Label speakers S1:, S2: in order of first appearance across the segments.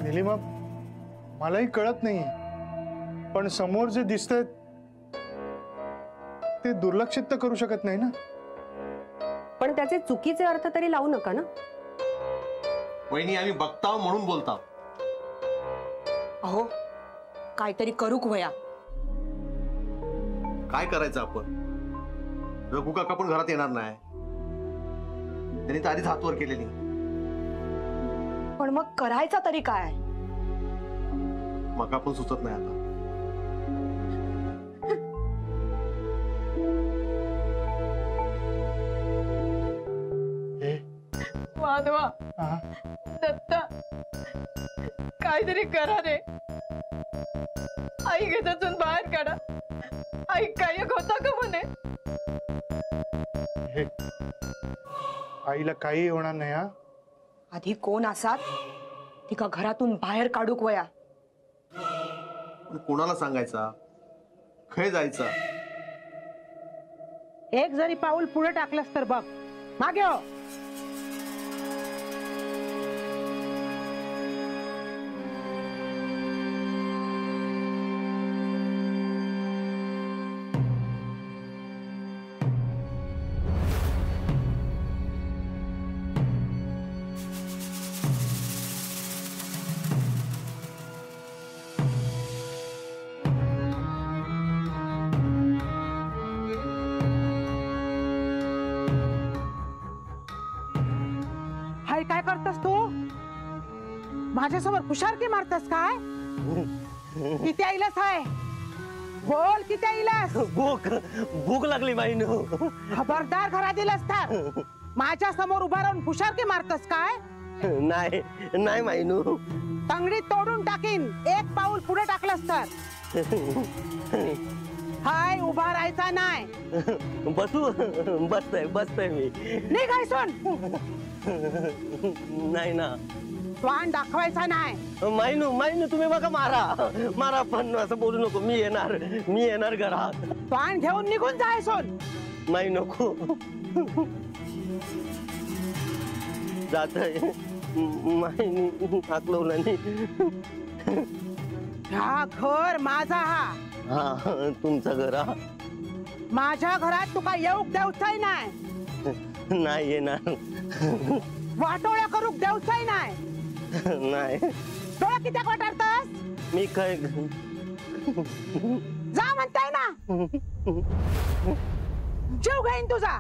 S1: निलिमा, मलाही कळत नाही, पण समोर जे दिसतंय ते दुर्लक्षित तर करू शकत नाही ना.
S2: पण त्याचे चुकीचे अर्थ तरी लावू नका ना.
S3: वहिनी, आम्ही बघताव म्हणून बोलताव.
S4: अहो, काहीतरी करूक वया.
S3: काय करायचं आपण? रघु काका पण घरात येणार नाही, त्यांनी तर आधीच हातवर केलेली.
S4: पण मग करायचा तरी काय?
S3: मग आपण सुचत नाही आता.
S4: माधवा, दत्ता, काहीतरी करा रे. आई घरातून बाहेर काढा. आई काय होता का म्हणे?
S1: आईला काही होणार नाही. हा,
S4: आधी कोण असात तिका घरातून बाहेर काढूक वया.
S3: कोणाला सांगायचा? खय जायचा?
S5: एक जरी पाऊल पुढे टाकलंस तर बघ मागे हो. काय करतस तू? माझ्यासमोर हुशारकी मारतस काय? किती आईलास आहे? बोल, किती आईलास?
S6: भूक लागली माईनू.
S5: खबरदार घरात दिलंस तर माझ्या समोर उभा राहून हुशारकी मारतस काय?
S6: नाही नाही माईनू.
S5: तंगडी तोडून टाकीन एक पाऊल पुढे टाकलंस तर. हाय, उभा राहायचा नाही.
S6: बसतोय मी.
S5: निघाय सोन.
S6: नाही ना,
S5: वाण दाखवायचा नाही.
S6: माईनू तुम्ही बघा, मारा पण असं बोलू नको. मी येणार घरात.
S5: वाण घेऊन निघून जाय सोन.
S6: माई नको, जातय. माईनी हाकलवलं.
S5: हा घर माझा.
S6: हा तुमचं घर.
S5: माझ्या घरात तुका येऊक देवचाय नाही.
S6: नाही येणार.
S5: वाटोळ्या करूक देवचाय नाही.
S6: नाही.
S5: डोळा किती वाटारतस?
S6: मी काय
S5: जा म्हणताय ना. जीव घेईन तुझा.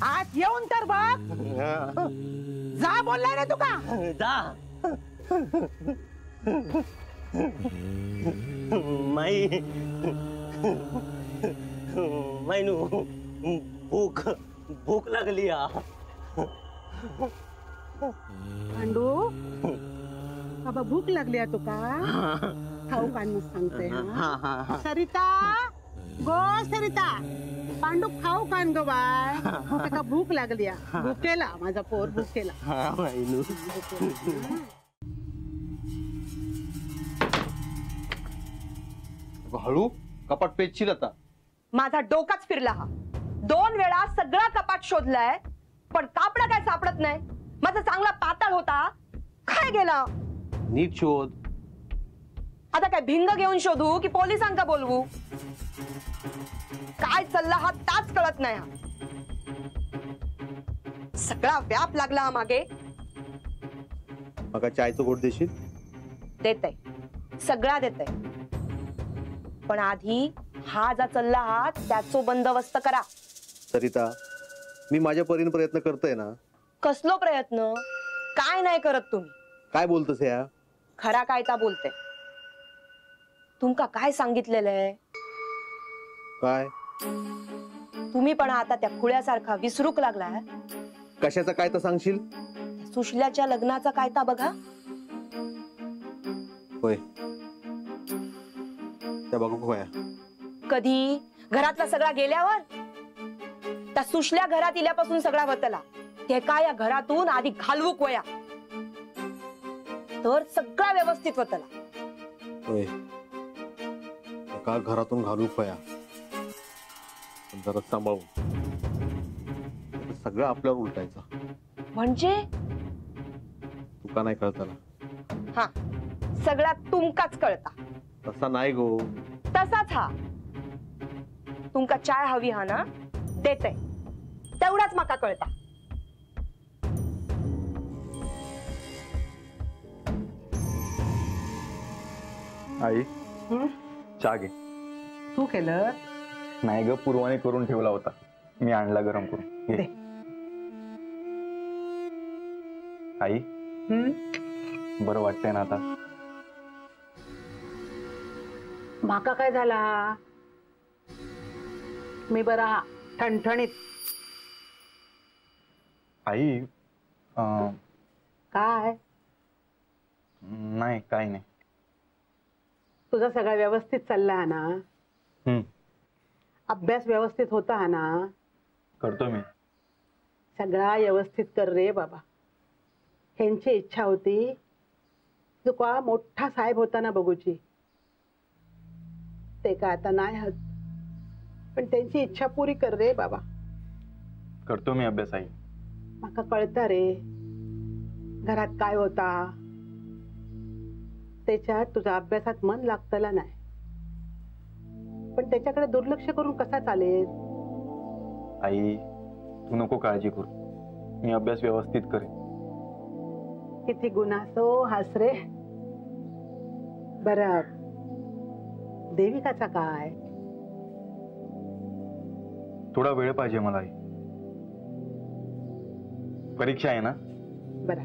S5: आत येऊन तर बघ. जा बोललाय ना तुका.
S6: जा. माईनू भूक लागली.
S5: पांडू बाबा, भूक लागली आहे तुका? खाऊ काढून सांगते. सरिता, गो सरिता, पांडू खाऊ काढ गो बाय. तुका भूक लागली. भूकेला माझा पोर, भूकेला.
S3: हळू कपाट पेचशील आता.
S4: माझा डोकाच फिरला. हा 2 वेळा सगळा कपाट शोधलाय, पण कापडा काय सापडत नाही. माझा चांगला पातळ होता, काय गेला?
S3: नीट शोध.
S4: आता काय भिंग घेऊन शोधू की पोलिसांका बोलवू? काय चालला हा ताच कळत नाही. सगळा व्याप लागला हा मागे.
S3: मग चायचं घोट देशील?
S4: देते, सगळा देते, पण आधी हा जा चालला हा त्याचो बंदोबस्त करा.
S3: सरिता, मी माझ्या परीने प्रयत्न करतोय ना.
S4: कसलो प्रयत्न? काय नाही करत तुम्ही.
S3: काय बोलतस या?
S4: खरा काय ता बोलते. तुमका काय सांगितलेलं आहे?
S3: काय?
S4: तुम्ही पण आता त्या खुळ्यासारखा विसरूक लागलाय.
S3: कशाचा काय तर सांगशील?
S4: सुशल्याच्या लग्नाचा काय ता बघा.
S3: होय, त्या बघू होया.
S4: कधी? घरातला सगळा गेल्यावर? त्या सुशल्या घरात इल्यापासून सगळा बतला. ते काय या घरातून आधी घालवूक वया, तर सगळा व्यवस्थित होतला.
S3: होय, का घरातून घालू पया, जरा सांभाळून. सगळं आपल्यावर उलटायचं.
S4: म्हणजे
S3: तुका नाही कळताना.
S4: हा सगळा तुमकाच कळता.
S3: तसा नाही गो.
S4: तसाच हा. तुमका चाय हवी हा ना, देते. तेवढाच माका कळता.
S7: आई चहा घे.
S5: तू केलं?
S7: नाही ग, पूर्वाने करून ठेवला होता, मी आणला गरम करून. घे.
S5: दे.
S7: आई बरं वाटतंय ना आता?
S5: माका काय झाला? मी बरा ठणठणीत.
S7: आई
S5: काय
S7: नाही, काही नाही.
S5: तुझा सगळा व्यवस्थित चालला हा ना?
S7: हम्म,
S5: अभ्यास व्यवस्थित होता हा ना?
S7: करतो मी.
S5: सगळा व्यवस्थित कर रे बाबा. ह्यांची इच्छा होती तुका मोठा साहेब होता ना बघूची, ते का आता नाही हत, पण त्यांची इच्छा पुरी कर रे बाबा.
S7: करतो मी अभ्यास आई.
S5: माका कळतं रे घरात काय होता, त्याच्यात तुझा अभ्यासात मन लागतला नाही, पण त्याच्याकडे दुर्लक्ष करून कसा चालेल?
S7: आई तू नको काळजी करू, मी अभ्यास व्यवस्थित करेन.
S5: किती गुन्हासो हास रे. बर देविकाचा काय?
S7: थोडा वेळ पाहिजे मला आई, परीक्षा आहे ना.
S5: बरा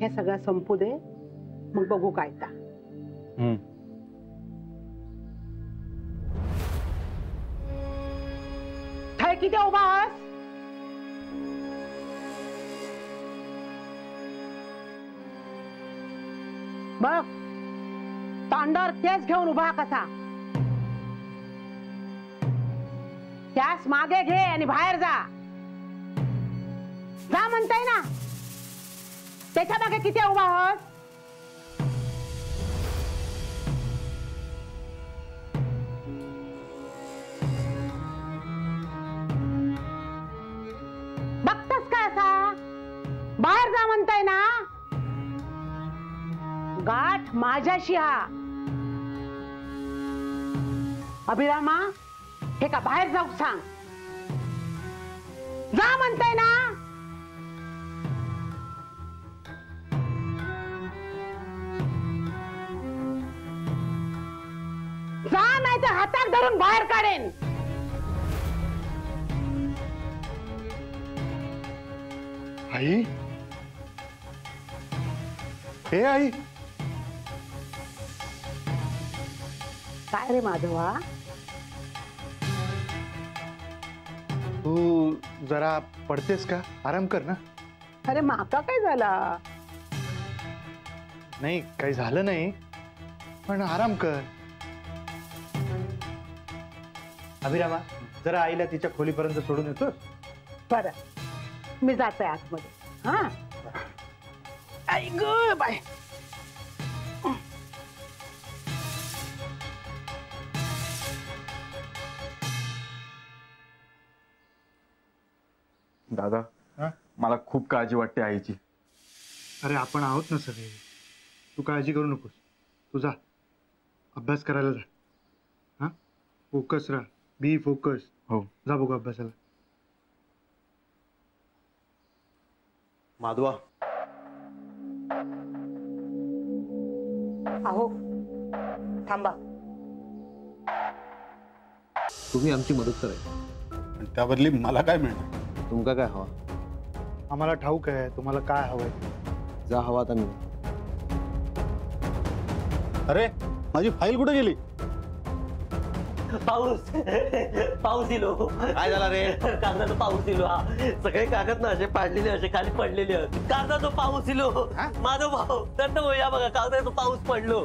S5: हे सगळं संपू दे, मग बघू काय ता. थाय किती उभा आहेस? बघ तांडावर केस घेऊन उभा कसा. त्यास मागे घे आणि बाहेर जा. जा म्हणताय ना, त्याच्या मागे किती उभा आहोत? बघतास काय असा? बाहेर जा म्हणताय ना. गाठ माझ्याशी हा. अभिरामा हे का बाहेर जाऊ सांग. जा म्हणताय ना. जा नाही तर हातात धरून बाहेर काढेन.
S1: आई, हे आई,
S5: काय रे माधवा?
S1: तू जरा पडतेस का? आराम कर ना.
S5: अरे माका काय झाला?
S1: नाही काही झालं नाही, पण आराम कर. अभिरामा जरा आईला तिच्या खोलीपर्यंत सोडून येतो.
S5: बरं मी जाते आतमध्ये. हा आई ग बाय.
S7: दादा
S1: हा?
S7: मला खूप काळजी वाटते आईची.
S1: अरे आपण आहोत ना सगळे, तू काळजी करू नकोस. तू जा अभ्यास करायला जा. हा फोकस राहा, बी फोकस.
S7: हो.
S1: जा बघू अभ्यासाला.
S3: माधवा
S4: अहो थांबा.
S3: तुम्ही आमची मदत करायची.
S8: पण त्या बदली मला काय मिळणार?
S3: तुमका काय हवा?
S1: आम्हाला ठाऊक आहे तुम्हाला काय हवंय.
S3: जा हवा आता. मी
S8: अरे माझी फाईल कुठे गेली?
S6: पाऊस पाऊस इलो.
S3: काय झाला रे?
S6: कागदाचा पाऊस इलो. हा सगळे कागद ना असे पाडलेले असे खाली पडलेले आहेत. कागदाचा पाऊस इलो. माझा भाऊ दत्त भाऊ या बघा कागदाचा पाऊस पडलो.